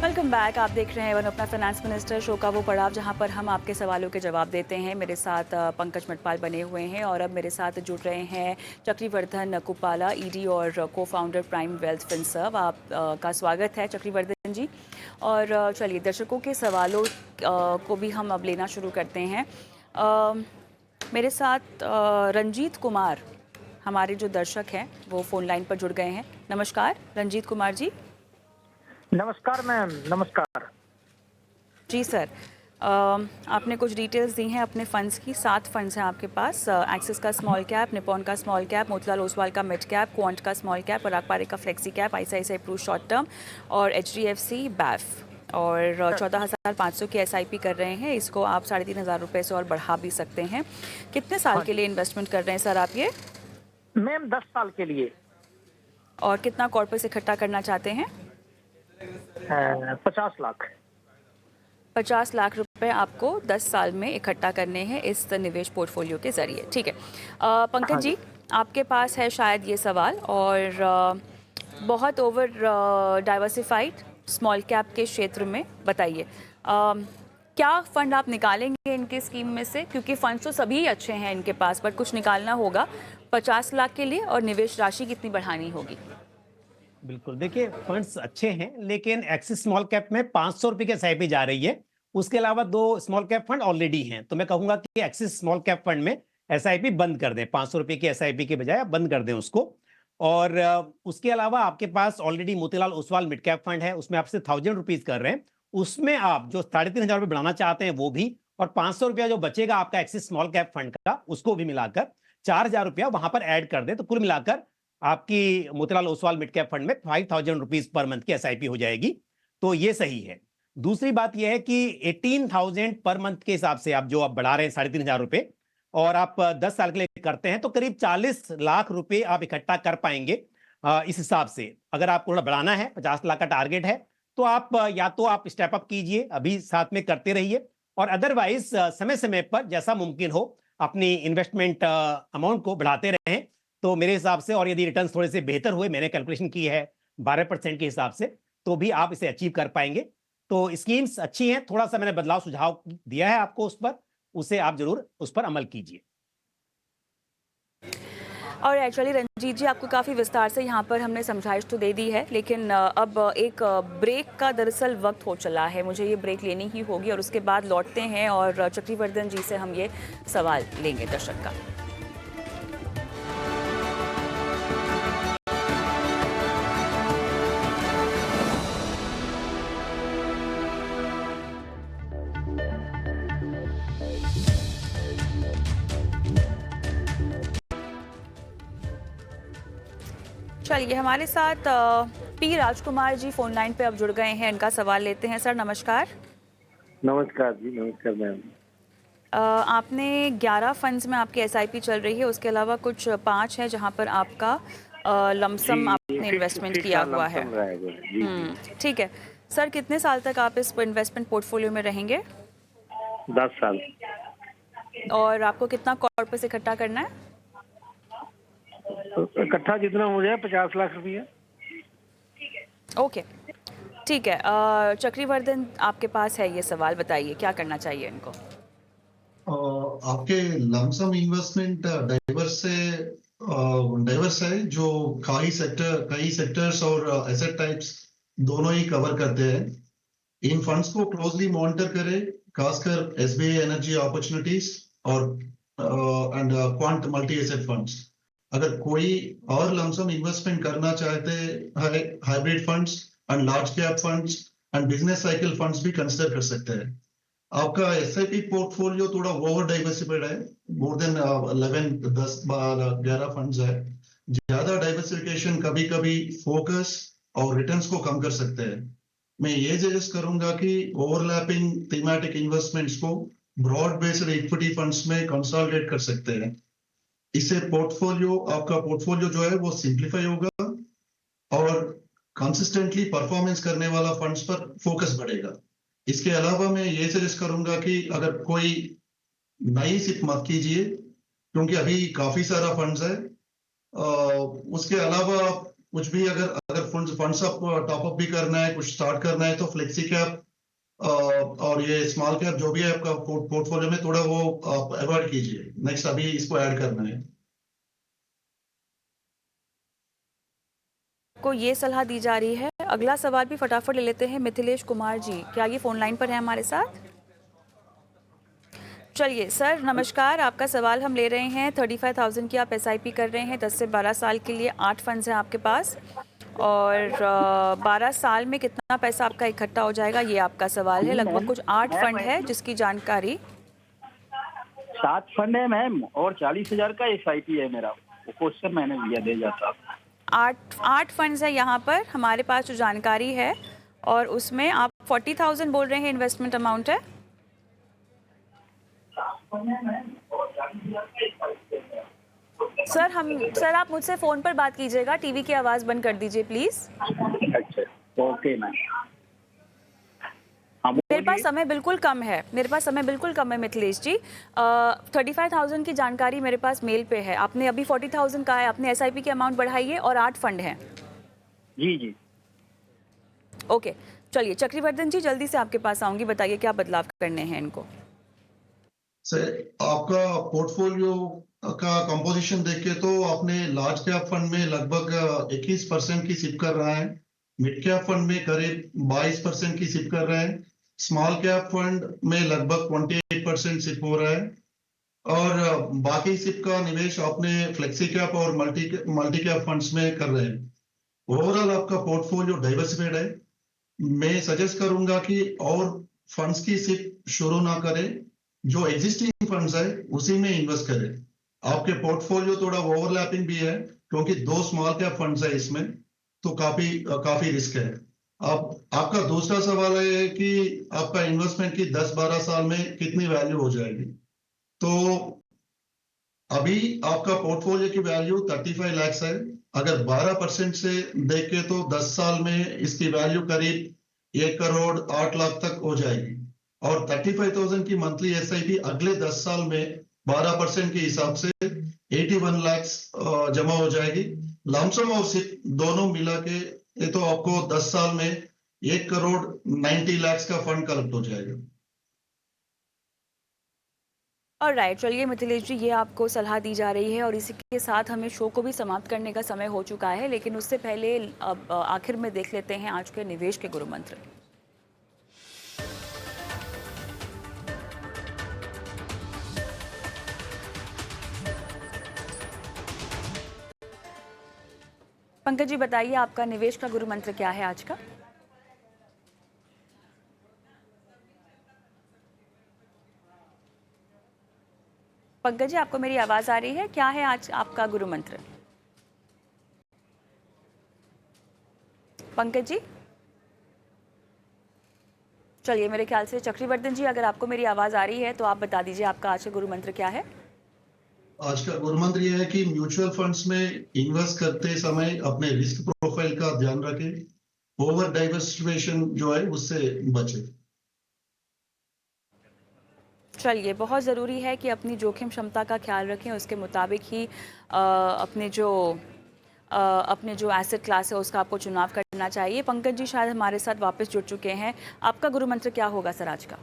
Welcome back. आप देख रहे हैं वन अपना फाइनेंस मिनिस्टर शो का वो पड़ाव जहां पर हम आपके सवालों के जवाब देते हैं। मेरे साथ पंकज मटपाल बने हुए हैं और अब मेरे साथ जुड़ रहे हैं चक्रवर्धन कुपाला, ईडी और को फाउंडर प्राइम वेल्थ फिनसर्व। आप का स्वागत है चक्रवर्धन जी। और चलिए दर्शकों के सवालों को भी हम अब लेना शुरू करते हैं। मेरे साथ रंजीत कुमार, हमारे जो दर्शक हैं वो फ़ोन लाइन पर जुड़ गए हैं। नमस्कार रंजीत कुमार जी। नमस्कार मैम, नमस्कार। जी सर, आपने कुछ डिटेल्स दी हैं अपने फंड्स की। 7 फंड्स हैं आपके पास, एक्सिस का स्मॉल कैप, निपॉन का स्मॉल कैप, मोतीलाल ओसवाल का मिड कैप, क्वांट का स्मॉल कैप, पराग पारेख का flexi cap, ICICI Pru short term और एचडीएफसी बैफ। और 14,500 की एसआईपी कर रहे हैं। इसको आप 3,500 रुपये से और बढ़ा भी सकते हैं। कितने साल हाँ के लिए इन्वेस्टमेंट कर रहे हैं सर आप ये? मैम 10 साल के लिए। और कितना कॉर्पस इकट्ठा करना चाहते हैं? 50 लाख। 50 लाख रुपए आपको 10 साल में इकट्ठा करने हैं इस निवेश पोर्टफोलियो के जरिए। ठीक है पंकज हाँ जी, आपके पास है शायद ये सवाल, और बहुत ओवर डाइवर्सिफाइड स्मॉल कैप के क्षेत्र में बताइए क्या फंड आप निकालेंगे इनके स्कीम में से, क्योंकि फंड्स तो सभी अच्छे हैं इनके पास, पर कुछ निकालना होगा 50 लाख के लिए, और निवेश राशि कितनी बढ़ानी होगी? बिल्कुल, देखिए फंड्स अच्छे हैं, लेकिन एक्सिस स्मॉल कैप में 500 रुपए की एसआईपी जा रही है। उसके अलावा 2 स्मॉल कैप फंड ऑलरेडी हैं, तो मैं कहूंगा कि एक्सिस स्मॉल कैप फंड में एसआईपी बंद कर दें। 500 रुपए की एसआईपी के बजाय आप बंद कर दें उसको। और उसके अलावा आपके पास already Motilal Oswal mid cap fund है, उसमें आपसे 1000 रुपीज कर रहे हैं। उसमें आप जो 3,500 रुपये बढ़ाना चाहते हैं वो भी, और 500 रुपया जो बचेगा आपका एक्सिस स्मॉल कैप फंड का, उसको भी मिलाकर 4,000 रुपया वहां पर ऐड कर दें, तो कुल मिलाकर आपकी Motilal Oswal mid cap fund में 5,000 रुपीज पर मंथ की एसआईपी हो जाएगी। तो ये सही है। दूसरी बात यह है कि 18,000 पर मंथ के हिसाब से आप जो आप बढ़ा रहे हैं 3,500 रुपए, और आप 10 साल के लिए करते हैं, तो करीब 40 लाख रुपए आप इकट्ठा कर पाएंगे। इस हिसाब से अगर आपको थोड़ा बढ़ाना है, 50 लाख का टारगेट है, तो आप या तो आप स्टेप अप कीजिए, अभी साथ में करते रहिए, और अदरवाइज समय समय पर जैसा मुमकिन हो अपनी इन्वेस्टमेंट अमाउंट को बढ़ाते रहें। तो मेरे हिसाब से, और यदि रिटर्न्स थोड़े से बेहतर हुए, मैंने कैलकुलेशन की है 12% के हिसाब से, तो भी आप इसे अचीव कर पाएंगे। तो स्कीम्स अच्छी हैं, थोड़ा सा मैंने बदलाव सुझाव दिया है आपको उस पर, उसे आप जरूर उस पर अमल कीजिए। और एक्चुअली रंजीत जी, आपको काफ़ी विस्तार से यहाँ पर हमने समझाइश तो दे दी है, लेकिन अब एक ब्रेक का दरअसल वक्त हो चला है। मुझे ये ब्रेक लेनी ही होगी और उसके बाद लौटते हैं और चक्रवर्धन जी से हम ये सवाल लेंगे दर्शक का। चलिए, हमारे साथ P Rajkumar ji phone line पे अब जुड़ गए हैं। इनका सवाल लेते हैं। सर नमस्कार। नमस्कार जी, नमस्कार मैम। आपने 11 फंड्स में आपकी एसआईपी चल रही है, उसके अलावा कुछ 5 है जहां पर आपका लमसम आपने इन्वेस्टमेंट किया हुआ है। ठीक है सर, कितने साल तक आप इस इन्वेस्टमेंट पोर्टफोलियो में रहेंगे? 10 साल। और आपको कितना कॉर्पस इकट्ठा करना है? इकट्ठा जितना हो जाए 50 लाख रुपया। ओके, ठीक है। चक्रवर्धन, आपके पास है ये सवाल, बताइए क्या करना चाहिए इनको? आपके लमसम इन्वेस्टमेंट डाइवर्स है, जो कई सेक्टर्स और एसेट टाइप्स दोनों ही कवर करते हैं। इन फंड्स को क्लोजली मॉनिटर करें, खासकर एसबीआई एनर्जी अपॉर्चुनिटीज और and quant multi asset funds. अगर कोई और लमसम इन्वेस्टमेंट करना चाहते हैं, hybrid funds and large cap funds and business cycle funds भी कंसिडर कर सकते हैं। आपका एसआईपी पोर्टफोलियो थोड़ा ओवर डाइवर्सिफाइड है, मोर देन 11 फंड्स है। ज्यादा डाइवर्सिफिकेशन कभी कभी फोकस और रिटर्न्स को कम कर सकते हैं। मैं ये सजेस्ट करूंगा कि ओवरलैपिंग थीमेटिक इन्वेस्टमेंट्स को ब्रॉड बेस्ड इक्विटी फंड्स में कंसोलिडेट कर सकते हैं। इससे आपका पोर्टफोलियो जो है वो सिंप्लीफाई होगा और कंसिस्टेंटली परफॉर्मेंस करने वाला फंड्स पर फोकस बढ़ेगा। इसके अलावा मैं ये सजेस्ट करूंगा कि अगर कोई नई सिप मत कीजिए, क्योंकि अभी काफी सारा फंड्स है। उसके अलावा कुछ भी अगर फंड्स अप टॉप अप भी करना है, कुछ स्टार्ट करना है, तो फ्लेक्सी कैप और ये स्मॉल कैप जो भी है आपका पोर्टफोलियो में, थोड़ा वो आप अवॉइड कीजिए। नेक्स्ट अभी इसको ऐड करना है। को ये सलाह दी जा रही है। अगला सवाल भी फटाफट ले लेते हैं। मिथिलेश कुमार जी, क्या ये फोन लाइन पर है हमारे साथ? चलिए सर, नमस्कार। आपका सवाल हम ले रहे हैं। 35,000 की आप एसआईपी कर रहे हैं 10 से 12 साल के लिए। 8 फंड्स हैं आपके पास और 12 साल में कितना पैसा आपका इकट्ठा हो जाएगा, ये आपका सवाल है। लगभग कुछ 8 फंड है जिसकी जानकारी। 7 फंड है मैम और 40,000 का एसआईपी है मेरा। वो क्वेश्चन मैंने दिया दे जाता। 8 फंड्स है यहाँ पर हमारे पास जो जानकारी है, और उसमें आप 40,000 बोल रहे हैं इन्वेस्टमेंट अमाउंट है। सर आप मुझसे फोन पर बात कीजिएगा, टीवी की आवाज बंद कर दीजिए प्लीज। अच्छा, ओके मैम। मेरे पास समय बिल्कुल कम है मिथिलेश जी। 35,000 की जानकारी मेरे पास मेल पे है। आपने अभी 40,000 का है, आपने एसआईपी की अमाउंट बढ़ाई है और 8 फंड हैं। जी ओके, चलिए चक्रवर्धन जी जल्दी से आपके पास आऊंगी, बताइए क्या बदलाव करने हैं इनको। सर, आपका पोर्टफोलियो का कंपोजिशन देख के तो आपने लार्ज कैप फंड में लगभग 21% की सिप कर रहा है, मिड कैप फंड में करीब 22% की सिप कर रहा है, स्मॉल कैप फंड में लगभग 28% सिप हो रहा है, और बाकी सिप का निवेश आपने फ्लेक्सी कैप और मल्टी कैप फंड्स में कर रहे हैं। ओवरऑल आपका पोर्टफोलियो डाइवर्सिफाइड है। मैं सजेस्ट करूंगा कि और फंड्स की सिप शुरू ना करें, जो एग्जिस्टिंग फंड्स है उसी में इन्वेस्ट करें। आपके पोर्टफोलियो थोड़ा ओवरलैपिंग भी है क्योंकि 2 स्मॉल कैप फंड्स है इसमें, तो काफी रिस्क है। अब आपका दूसरा सवाल है कि आपका इन्वेस्टमेंट की 10-12 साल में कितनी वैल्यू हो जाएगी। तो अभी आपका पोर्टफोलियो की वैल्यू 35 लाख है। अगर 12% से देख के तो 10 साल में इसकी वैल्यू करीब 1 करोड़ 8 लाख तक हो जाएगी, और 35,000 की मंथली एसआईपी अगले 10 साल में 12% के हिसाब से 81 लाख जमा हो जाएगी। लमसम और सिप दोनों मिला के ये तो आपको 10 साल में 1 करोड़ 90 लाख का फंड कलेक्ट हो जाएगा। ऑलराइट, चलिए मिथिलेश जी, ये आपको सलाह दी जा रही है और इसी के साथ हमें शो को भी समाप्त करने का समय हो चुका है। लेकिन उससे पहले अब आखिर में देख लेते हैं आज के निवेश के गुरु मंत्र। पंकज जी बताइए, आपका निवेश का गुरु मंत्र क्या है आज का? पंकज जी, आपको मेरी आवाज आ रही है? क्या है आज आपका गुरु मंत्र? पंकज जी, चलिए मेरे ख्याल से चक्रवर्धन जी, अगर आपको मेरी आवाज आ रही है तो आप बता दीजिए आपका आज का गुरु मंत्र क्या है। आज का गुरु मंत्र यह है कि म्यूचुअल फंड्स में इन्वेस्ट करते समय अपने रिस्क प्रोफाइल का ध्यान रखें, ओवर डाइवर्सिफिकेशन जो है उससे बचे। चलिए, बहुत ज़रूरी है कि अपनी जोखिम क्षमता का ख्याल रखें, उसके मुताबिक ही अपने जो एसेट क्लास है उसका आपको चुनाव करना चाहिए। पंकज जी शायद हमारे साथ वापस जुड़ चुके हैं। आपका गुरु मंत्र क्या होगा सर आज का?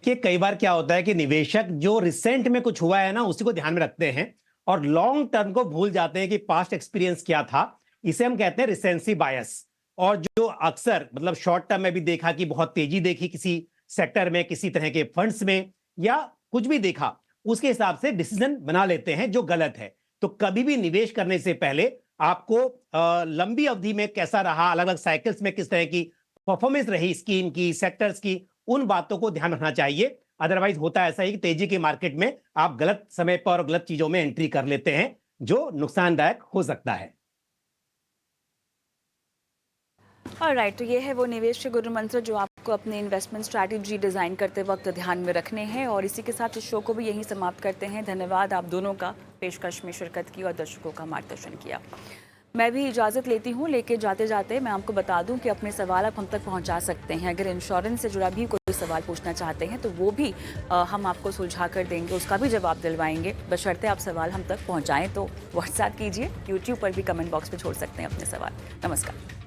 कि कई बार क्या होता है कि निवेशक जो रिसेंट में कुछ हुआ है ना उसी को ध्यान में रखते हैं और लॉन्ग टर्म को भूल जाते हैं कि पास्ट एक्सपीरियंस क्या था। इसे हम कहते हैं रिसेंसी बायस। और जो अक्सर मतलब शॉर्ट टर्म में भी देखा कि बहुत तेजी देखी किसी सेक्टर में, किसी तरह के फंड्स में, या कुछ भी देखा, उसके हिसाब से डिसीजन बना लेते हैं जो गलत है। तो कभी भी निवेश करने से पहले आपको लंबी अवधि में कैसा रहा, अलग अलग साइकिल्स में किस तरह की परफॉर्मेंस रही स्कीम की, सेक्टर्स की, उन बातों को ध्यान रखना चाहिए। अदरवाइज होता है ऐसा ही कि तेजी के मार्केट में आप गलत समय पर और गलत चीजों में एंट्री कर लेते हैं जो नुकसानदायक हो सकता है। ऑलराइट, तो ये है वो निवेश के गुरु मंत्र जो आपको अपने इन्वेस्टमेंट स्ट्रैटेजी डिज़ाइन करते वक्त ध्यान में रखने हैं। और इसी के साथ इस शो को भी यहीं समाप्त करते हैं। धन्यवाद आप दोनों का पेशकश में शिरकत की और दर्शकों का मार्गदर्शन किया। मैं भी इजाज़त लेती हूँ, लेकिन जाते जाते मैं आपको बता दूं कि अपने सवाल आप हम तक पहुँचा सकते हैं। अगर इंश्योरेंस से जुड़ा भी कोई सवाल पूछना चाहते हैं तो वो भी हम आपको सुलझा कर देंगे, उसका भी जवाब दिलवाएंगे, बशर्ते आप सवाल हम तक पहुँचाएँ। तो व्हाट्सएप कीजिए, यूट्यूब पर भी कमेंट बॉक्स में छोड़ सकते हैं अपने सवाल। नमस्कार।